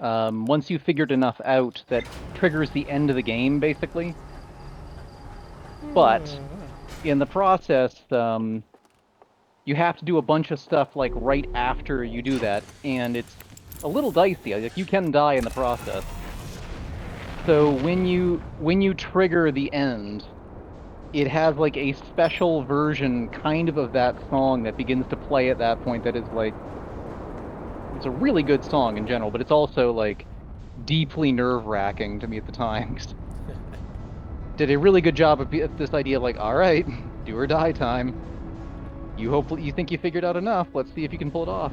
Once you've figured enough out, that triggers the end of the game, basically. But in the process, you have to do a bunch of stuff like right after you do that, and it's a little dicey. Like you can die in the process. So when you trigger the end, it has like a special version kind of that song that begins to play at that point that is like it's a really good song in general, but it's also like deeply nerve-wracking to me at the time. 'Cause did a really good job of this idea of like, all right, do or die time. You think you figured out enough. Let's see if you can pull it off.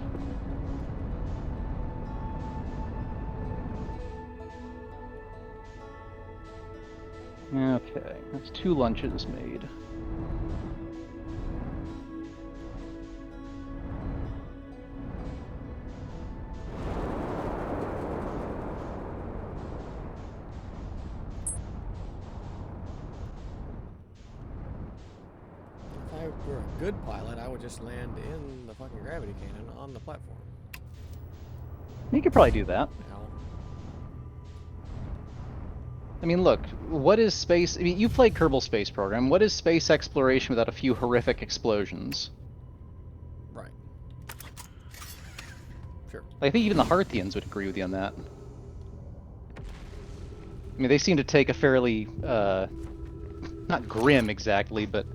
Okay, that's 2 lunches made. If I were a good pilot, I would just land in the fucking gravity cannon on the platform. You could probably do that. Now, I mean, look, what is space? I mean, you played Kerbal Space Program. What is space exploration without a few horrific explosions? right. Sure. I think even the Harthians would agree with you on that. I mean, they seem to take a fairly, not grim exactly, but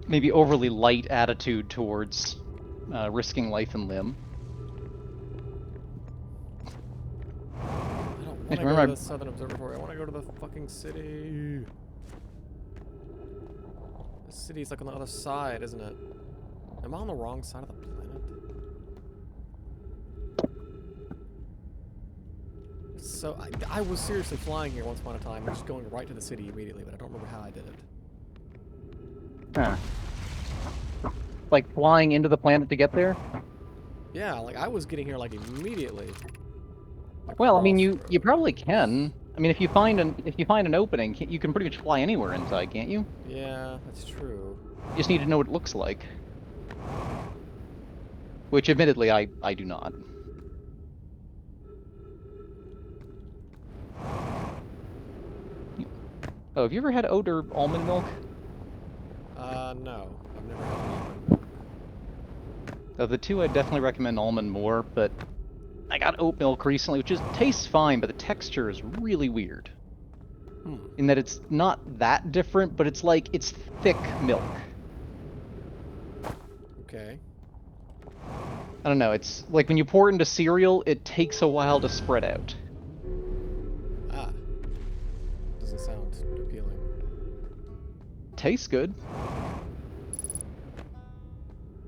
maybe overly light attitude towards risking life and limb. I don't want to go to the Southern Observatory. I want to go to the fucking city. The city's like on the other side, isn't it? Am I on the wrong side of the planet? So, I was seriously flying here once upon a time and just going right to the city immediately, but I don't remember how I did it. Huh. Like flying into the planet to get there? Yeah, like I was getting here like immediately. Well, I mean, you Across the road. probably can. I mean, if you find an opening, you can pretty much fly anywhere inside, can't you? Yeah, that's true. You just need to know what it looks like. Which, admittedly, I do not. Oh, have you ever had oat or almond milk? No. I've never had almond. Of the two, I'd definitely recommend almond more, but I got oat milk recently, which tastes fine, but the texture is really weird. In that it's not that different, but it's like, it's thick milk. Okay. I don't know, it's like when you pour it into cereal, it takes a while to spread out. Ah. Doesn't sound appealing. Tastes good.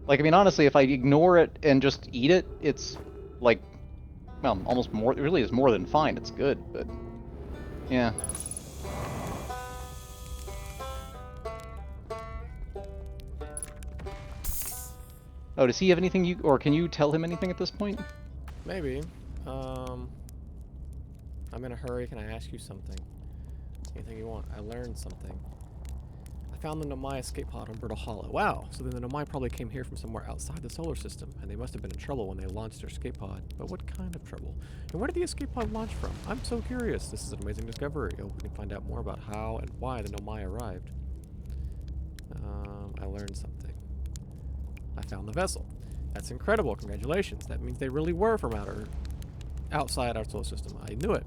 Like, I mean, honestly, if I ignore it and just eat it, it's like, well, almost more, it really is more than fine. It's good, but yeah. Oh, does he have anything or can you tell him anything at this point? Maybe. I'm in a hurry. Can I ask you something? Anything you want. I learned something. I found the Nomai escape pod on Brittle Hollow. Wow, so then the Nomai probably came here from somewhere outside the solar system, and they must have been in trouble when they launched their escape pod. But what kind of trouble? And where did the escape pod launch from? I'm so curious. This is an amazing discovery. I hope we can find out more about how and why the Nomai arrived. I learned something. I found the vessel. That's incredible. Congratulations. That means they really were from outside our solar system. I knew it.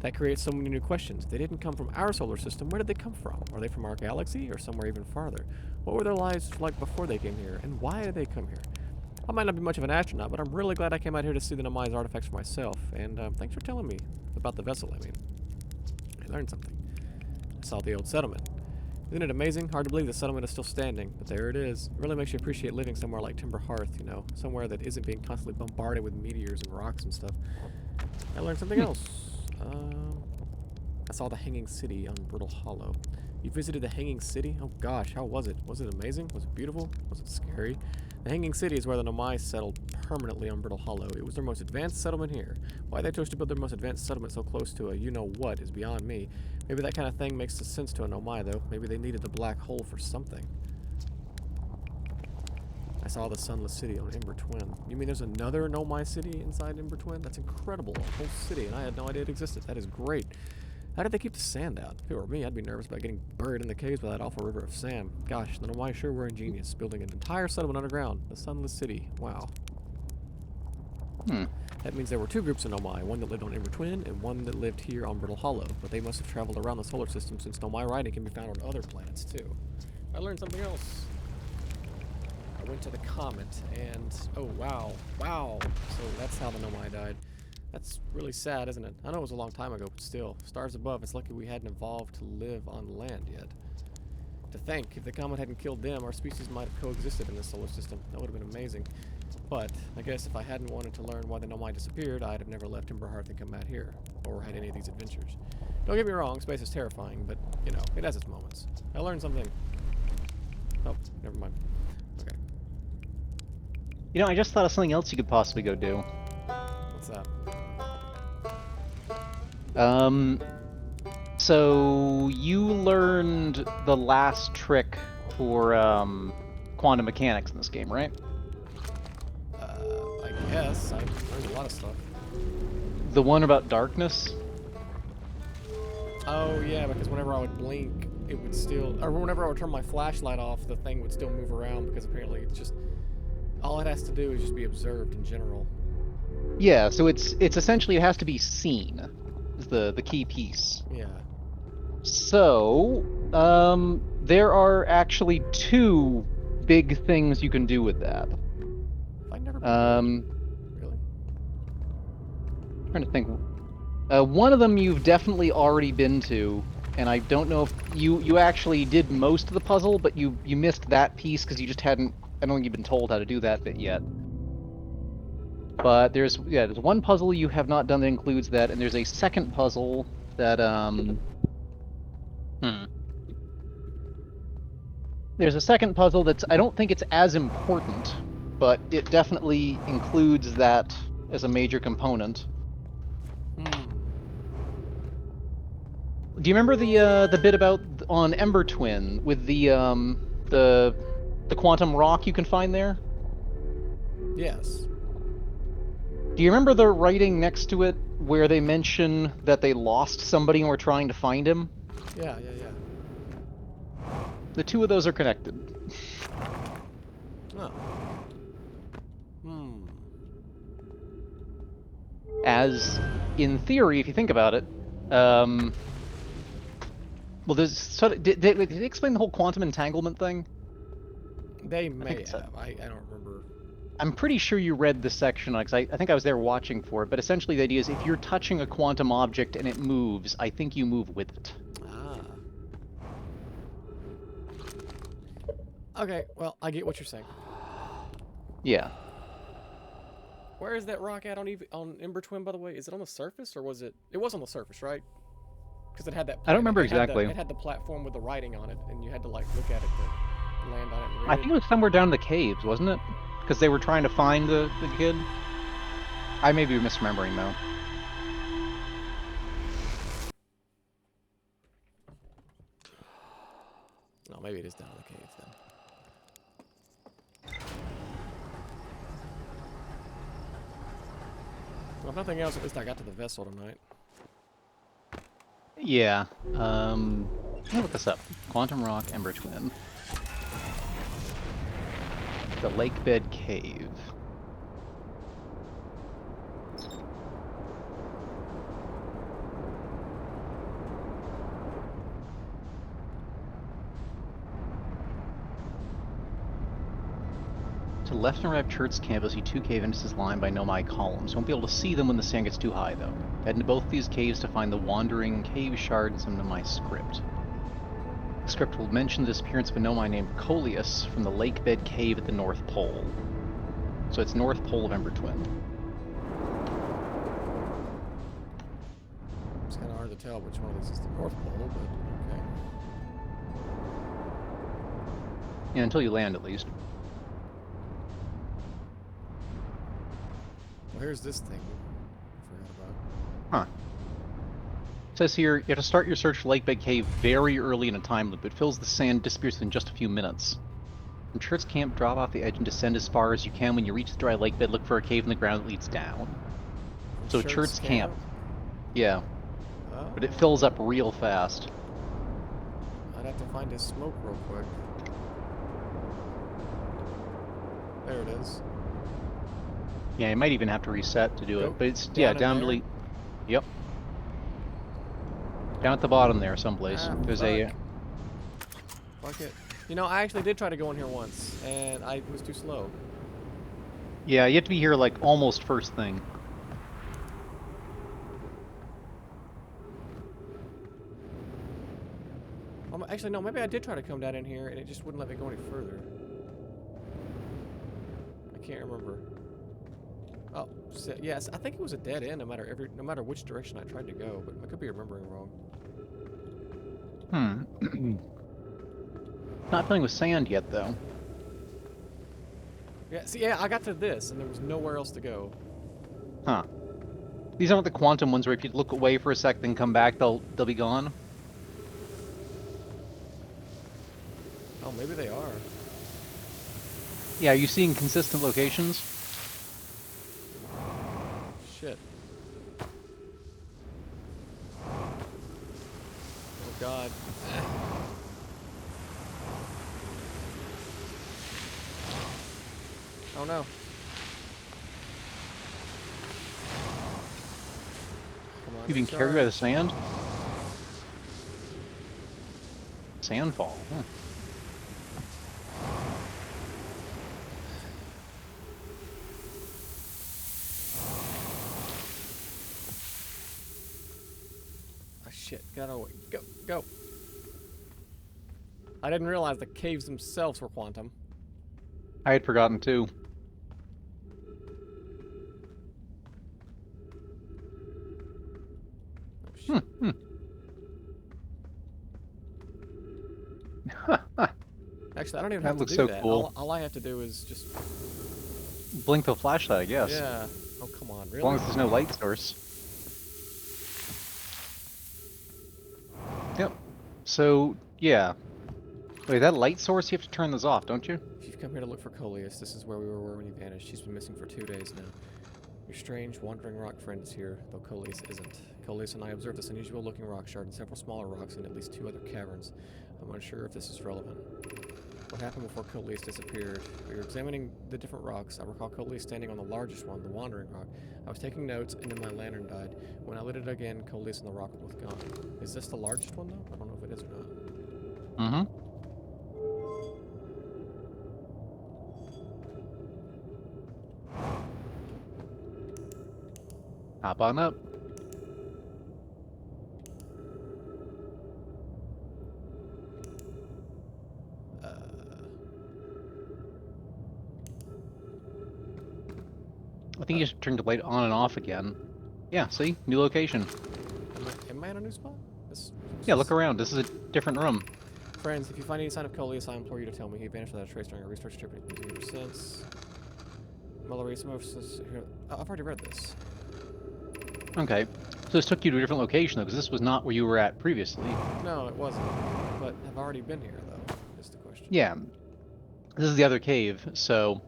That creates so many new questions. They didn't come from our solar system. Where did they come from? Are they from our galaxy or somewhere even farther? What were their lives like before they came here? And why did they come here? I might not be much of an astronaut, but I'm really glad I came out here to see the Nomai's artifacts for myself. And thanks for telling me about the vessel, I mean. I learned something. I saw the old settlement. Isn't it amazing? Hard to believe the settlement is still standing, but there it is. It really makes you appreciate living somewhere like Timber Hearth, you know, somewhere that isn't being constantly bombarded with meteors and rocks and stuff. I learned something else. I saw the Hanging City on Brittle Hollow. You visited the Hanging City? Oh gosh, how was it? Was it amazing? Was it beautiful? Was it scary? The Hanging City is where the Nomai settled permanently on Brittle Hollow. It was their most advanced settlement here. Why they chose to build their most advanced settlement so close to a you-know-what is beyond me. Maybe that kind of thing makes sense to a Nomai, though. Maybe they needed the black hole for something. I saw the Sunless City on Ember Twin. You mean there's another Nomai city inside Ember Twin? That's incredible. A whole city, and I had no idea it existed. That is great. How did they keep the sand out? If it were me, I'd be nervous about getting buried in the caves by that awful river of sand. Gosh, the Nomai sure were ingenious, building an entire settlement underground. The Sunless City. Wow. That means there were two groups of Nomai, one that lived on Ember Twin and one that lived here on Brittle Hollow, but they must have traveled around the solar system since Nomai writing can be found on other planets too. I learned something else. I went to the comet and oh wow, so that's how the Nomai died. That's really sad, isn't it? I know it was a long time ago, but still, stars above, it's lucky we hadn't evolved to live on land yet. To think, if the comet hadn't killed them, our species might have coexisted in this solar system. That would have been amazing. But I guess if I hadn't wanted to learn why the Nomai disappeared, I'd have never left Emberhearth and come out here, or had any of these adventures. Don't get me wrong, space is terrifying, but, you know, it has its moments. I learned something. Oh, never mind. Okay. You know, I just thought of something else you could possibly go do. What's that? So you learned the last trick for quantum mechanics in this game, right? I guess. I learned a lot of stuff. The one about darkness? Oh, yeah, because whenever I would blink, it would still... Or whenever I would turn my flashlight off, the thing would still move around, because apparently it's just... All it has to do is just be observed in general. Yeah, so it's essentially it has to be seen, is the key piece. Yeah. So, there are actually two big things you can do with that. I've never been really? Trying to think. One of them you've definitely already been to, and I don't know if you actually did most of the puzzle, but you missed that piece because you just hadn't. I don't think you've been told how to do that bit yet. But there's one puzzle you have not done that includes that, and there's a second puzzle that There's a second puzzle that's I don't think it's as important, but it definitely includes that as a major component. Do you remember the bit about on Ember Twin with the quantum rock you can find there? Yes. Do you remember the writing next to it where they mention that they lost somebody and were trying to find him? Yeah. The two of those are connected. Oh. As, in theory, if you think about it, well, there's sort of, did they explain the whole quantum entanglement thing? They may have. So. I don't remember. I'm pretty sure you read the section, because I think I was there watching for it, but essentially the idea is if you're touching a quantum object and it moves, I think you move with it. Ah. Okay, well, I get what you're saying. Yeah. Where is that rock at on Ember Twin, by the way? Is it on the surface, or was it... It was on the surface, right? Because it had that... I don't remember exactly. It had the platform with the writing on it, and you had to, like, look at it to land on it and read I think it was somewhere down in the caves, wasn't it? Because they were trying to find the kid. I may be misremembering, though. No, maybe it is down in the caves, then. Well, if nothing else, at least I got to the vessel tonight. Yeah. Let me look this up. Quantum Rock, Ember Twin. The Lake Bed Cave. To the left and right of Church's campus, you see two cave entrances lined by Nomai columns. You won't be able to see them when the sand gets too high, though. Head into both these caves to find the wandering cave shard and some Nomai script. The script will mention the disappearance of a Nomai named Coleus from the lake bed cave at the North Pole. So it's North Pole of Ember Twin. It's kind of hard to tell which one of these is the North Pole, but okay. Yeah, until you land, at least. Well, here's this thing I forgot about. Huh. It says here, you have to start your search for Lake Bed Cave very early in a time loop. It fills the sand, disappears in just a few minutes. From Church Camp, drop off the edge and descend as far as you can. When you reach the dry lake bed, look for a cave in the ground that leads down. From So Shirts Church Camp. Yeah, but it Oh. fills up real fast. I'd have to find his smoke real quick. There it is. Yeah, you might even have to reset to do Go it. But it's, down yeah, in down there? to yep. Down at the bottom there someplace. Ah, There's fuck. a... Fuck it. You know, I actually did try to go in here once, and I was too slow. Yeah, you have to be here, like, almost first thing. Actually, no, maybe I did try to come down in here, and it just wouldn't let me go any further. I can't remember. Oh, yes, I think it was a dead end no matter which direction I tried to go, but I could be remembering wrong. Not filling with sand yet, though. Yeah, see, yeah, I got to this, and there was nowhere else to go. Huh. These aren't the quantum ones where if you look away for a sec, then come back, they'll be gone. Oh, maybe they are. Yeah, are you seeing consistent locations? Shit. Oh, God. Oh, no. Come on, You've been carried by recharge. the sand? Sandfall. Huh. Ah, shit. Get out of the way. Go. Go. I didn't realize the caves themselves were quantum. I had forgotten too. Oh, shit. Actually, I don't even That have to looks do so that. cool. All I have to do is just... Blink the flashlight, I guess. Yeah. Oh, come on. Really? As long as there's no light source. Yep. So, yeah. Wait, that light source, you have to turn those off, don't you? If you've come here to look for Coleus, this is where we were when you vanished. She's been missing for 2 days now. Your strange, wandering rock friend is here, though Coleus isn't. Coleus and I observed this unusual-looking rock shard and several smaller rocks in at least 2 other caverns. I'm unsure if this is relevant. What happened before Coleus disappeared? We were examining the different rocks. I recall Coleus standing on the largest one, the Wandering Rock. I was taking notes, and then my lantern died. When I lit it again, Coleus and the rock were both gone. Is this the largest one, though? I don't know if it is or not. Mm-hmm. Hop on up. I think you should turn the light on and off again. Yeah, see? New location. Am I in a new spot? Yeah, look around. This is a different room. Friends, if you find any sign of Coleus, I implore you to tell me. He vanished without a trace during a research trip and he's been ever since. I've already read this. Okay. So this took you to a different location, though, because this was not where you were at previously. No, it wasn't. But I've already been here, though, is the question. Yeah. This is the other cave, so...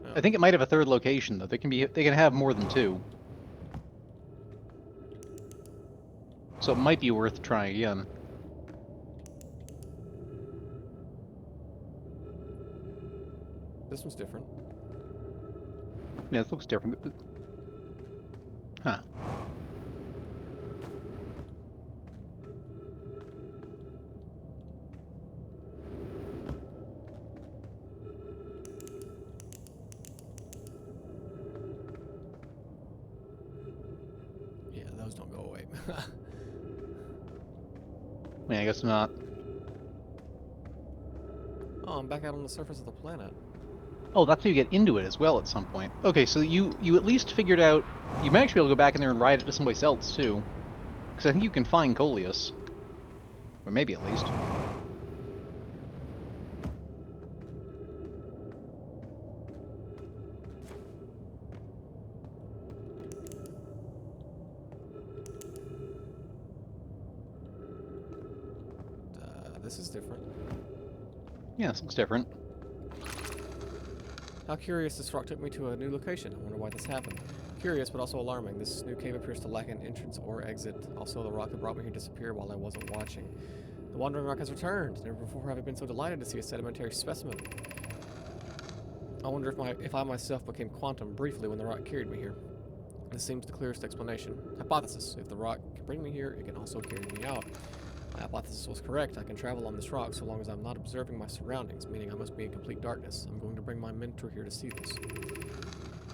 Oh. I think it might have a third location, though. They can have more than 2. So it might be worth trying again. This one's different. Yeah, this looks different. Huh. Yeah, those don't go away. Yeah, I guess not. Oh, I'm back out on the surface of the planet. Oh, that's how you get into it as well at some point. Okay, so you at least figured out... You might actually be able to go back in there and ride it to someplace else, too. Because I think you can find Coleus. Or maybe at least. This is different. Yeah, this looks different. How curious, this rock took me to a new location. I wonder why this happened. Curious, but also alarming. This new cave appears to lack an entrance or exit. Also, the rock that brought me here disappeared while I wasn't watching. The wandering rock has returned. Never before have I been so delighted to see a sedimentary specimen. I wonder if I myself became quantum briefly when the rock carried me here. This seems the clearest explanation. Hypothesis. If the rock can bring me here, it can also carry me out. My hypothesis was correct. I can travel on this rock so long as I'm not observing my surroundings, meaning I must be in complete darkness. I'm going to bring my mentor here to see this.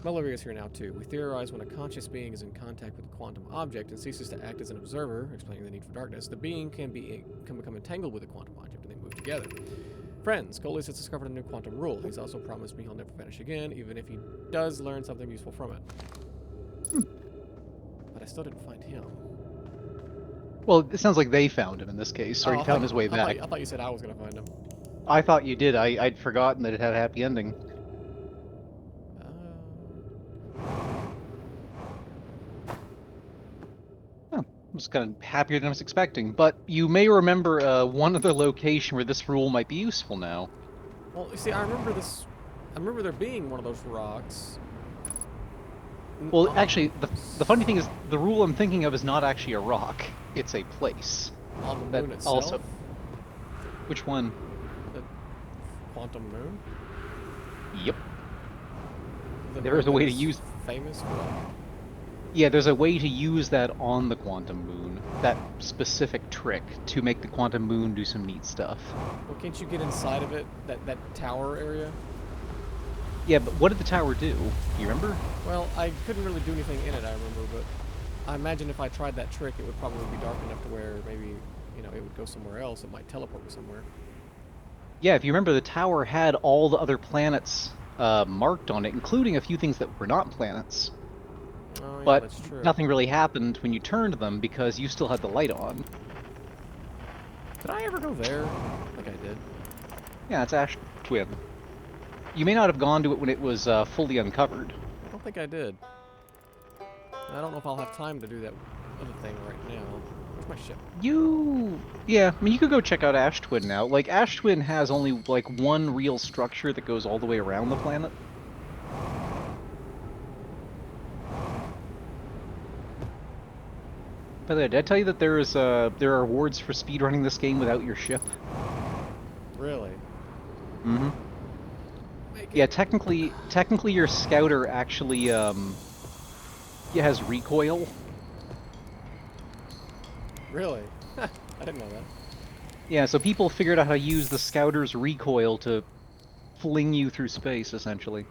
Mallory is here now too. We theorize when a conscious being is in contact with a quantum object and ceases to act as an observer, explaining the need for darkness, the being can become entangled with a quantum object and they move together. Friends, Coleus has discovered a new quantum rule. He's also promised me he'll never vanish again, even if he does learn something useful from it. But I still didn't find him. Well, it sounds like they found him in this case, or he found his way back. I thought you said I was going to find him. I thought you did. I'd forgotten that it had a happy ending. Oh, I was kind of happier than I was expecting. But you may remember one other location where this rule might be useful now. Well, you see, I remember this. I remember there being one of those rocks. Well, actually, the funny thing is, the rule I'm thinking of is not actually a rock. It's a place. On the moon That itself? also. Which one? The quantum moon? Yep. The There is moon a way to that's use. famous for. Yeah, there's a way to use that on the quantum moon. That specific trick to make the quantum moon do some neat stuff. Well, can't you get inside of it? That tower area? Yeah, but what did the tower do? Do you remember? Well, I couldn't really do anything in it, I remember, but I imagine if I tried that trick, it would probably be dark enough to where maybe, you know, it would go somewhere else. It might teleport me somewhere. Yeah, if you remember, the tower had all the other planets marked on it, including a few things that were not planets. Oh, yeah, But that's true. nothing really happened when you turned them because you still had the light on. Did I ever go there? I think I did. Yeah, it's Ash Twin. You may not have gone to it when it was fully uncovered. I don't think I did. I don't know if I'll have time to do that other thing right now. Where's my ship? Yeah, I mean, you could go check out Ash Twin now. Like, Ash Twin has only, like, one real structure that goes all the way around the planet. By the way, did I tell you that there are rewards for speedrunning this game without your ship? Really? Mm-hmm. Yeah, technically your scouter actually, it has recoil. Really? I didn't know that. Yeah, so people figured out how to use the scouter's recoil to fling you through space, essentially.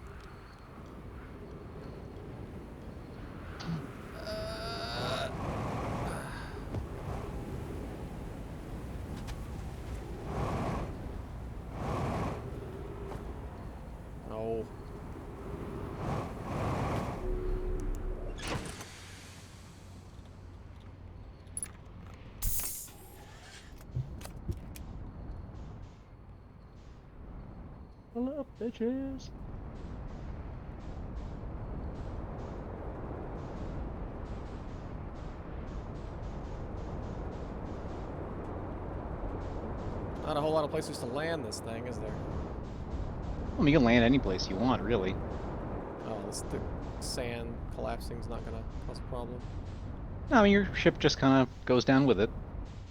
No. Pull up, bitches. Not a whole lot of places to land this thing, is there? I mean, you can land any place you want, really. Oh, the sand collapsing's not gonna cause a problem. No, I mean, your ship just kind of goes down with it.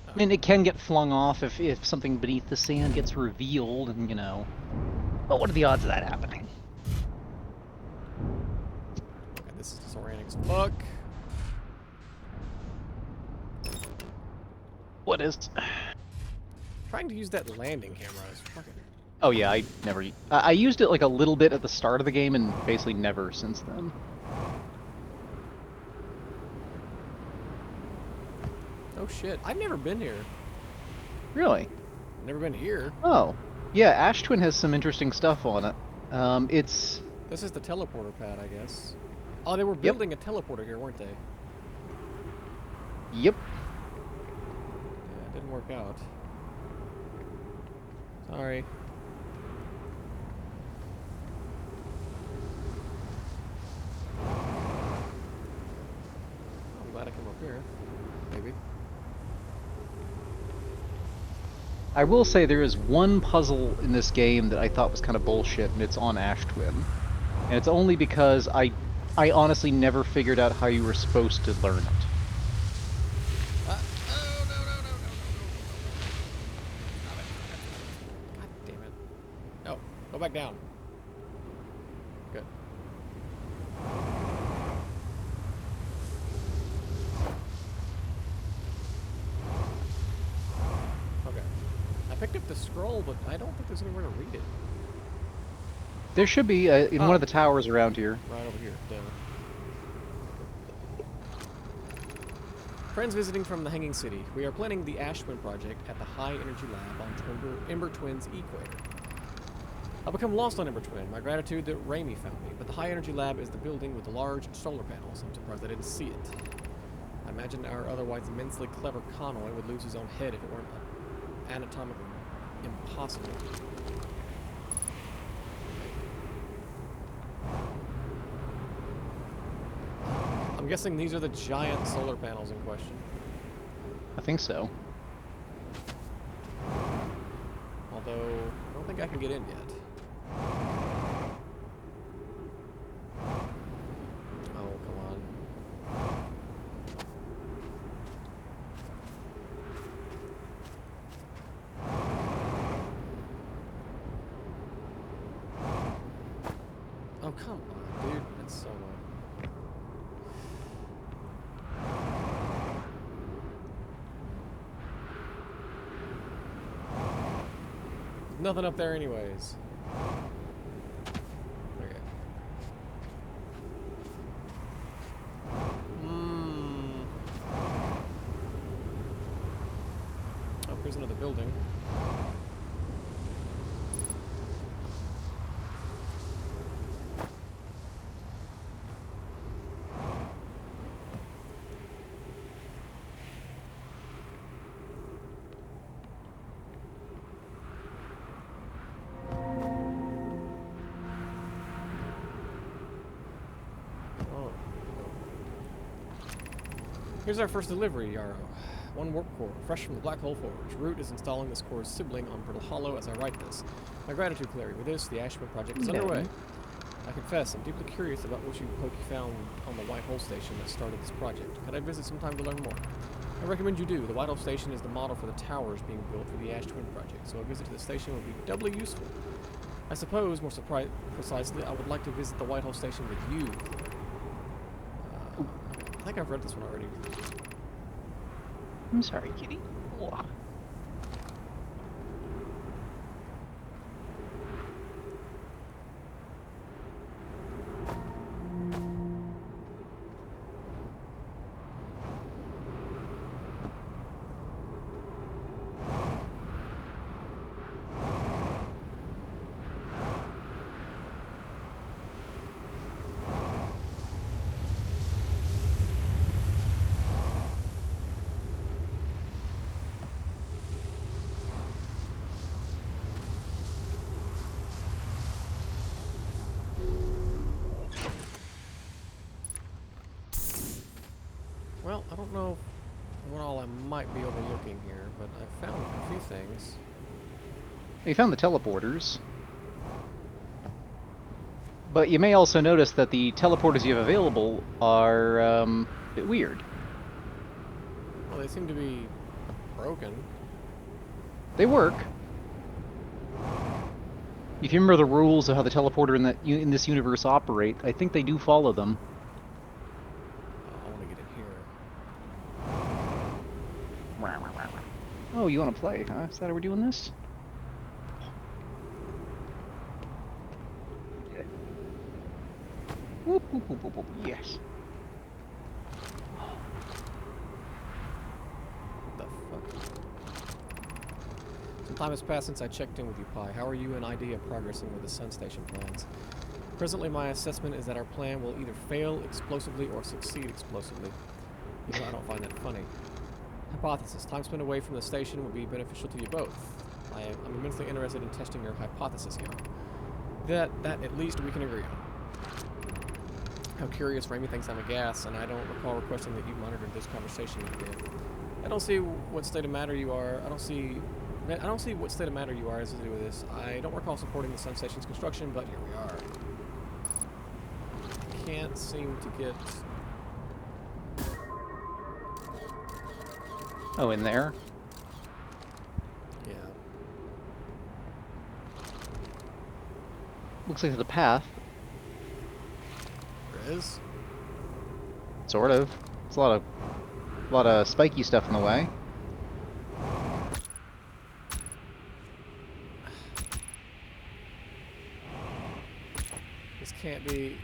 I mean, it can get flung off if something beneath the sand gets revealed, and, you know... But what are the odds of that happening? Okay, this is disorienting as fuck. What is... Trying to use that landing camera is fucking... Oh yeah, I used it like a little bit at the start of the game and basically never since then. Oh shit, I've never been here. Really? Never been here. Oh. Yeah, Ash Twin has some interesting stuff on it. It's... This is the teleporter pad, I guess. Oh, they were building a teleporter here, weren't they? Yep. Yeah, it didn't work out. Sorry. I'm glad I came up here. Maybe. I will say there is one puzzle in this game that I thought was kind of bullshit, and it's on Ash Twin. And it's only because I honestly never figured out how you were supposed to learn it. Oh, no, no, no, no, no, no, no, no. Stop it. God damn it. No, go back down. Good. Okay. I picked up the scroll, but I don't think there's anywhere to read it. There should be in one of the towers around here. Right over here. Duh. Friends visiting from the Hanging City. We are planning the Ashwin project at the High Energy Lab on Ember Twin's equator. I've become lost on Ember Twin. My gratitude that Raimi found me, but the High Energy Lab is the building with the large solar panels. I'm surprised I didn't see it. I imagine our otherwise immensely clever Conway would lose his own head if it weren't anatomically impossible. I'm guessing these are the giant solar panels in question. I think so. Although, I don't think I can get in yet. Oh, come on. Oh, come on, dude. That's so annoying. Nothing up there anyways. Okay. Oh, here's another building. Here's our first delivery, Yarrow. One warp core, fresh from the Black Hole Forge. Root is installing this core's sibling on Brittle Hollow as I write this. My gratitude, Clary. With this, the Ashman project is underway. I confess, I'm deeply curious about what you found on the White Hole Station that started this project. Could I visit sometime to learn more? I recommend you do. The White Hole Station is the model for the towers being built for the Ash Twin project, so a visit to the station would be doubly useful. I suppose, more precisely, I would like to visit the White Hole Station with you. I think I've read this one already. I'm sorry, kitty. Oh. Well, I don't know what all I might be overlooking here, but I found a few things. You found the teleporters. But you may also notice that the teleporters you have available are a bit weird. Well, they seem to be broken. They work. If you remember the rules of how the teleporter in this universe operate, I think they do follow them. I want to get in here. Oh, you want to play, huh? Is that how we're doing this? Whoop, whoop, whoop, whoop, whoop. Yes. What the fuck? Some time has passed since I checked in with you, Pi. How are you and Idea progressing with the Sun Station plans? Presently, my assessment is that our plan will either fail explosively or succeed explosively. Even though I don't find that funny. Hypothesis. Time spent away from the station will be beneficial to you both. I'm immensely interested in testing your hypothesis here. That at least we can agree on. How curious, Raimi thinks I'm a gas, and I don't recall requesting that you monitored this conversation with me. I don't see what state of matter you are. I don't see what state of matter you are as to do with this. I don't recall supporting the Sun Station's construction, but here we are. can't seem to get... Oh, in there? Yeah. Looks like there's a path. There is. Sort of. It's a lot of spiky stuff in the way. This can't be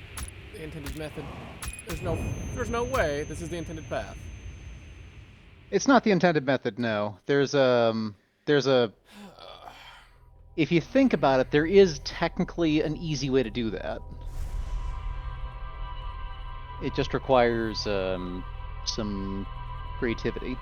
the intended method. There's no way this is the intended path. It's not the intended method, no. There's a if you think about it, there is technically an easy way to do that. It just requires some creativity.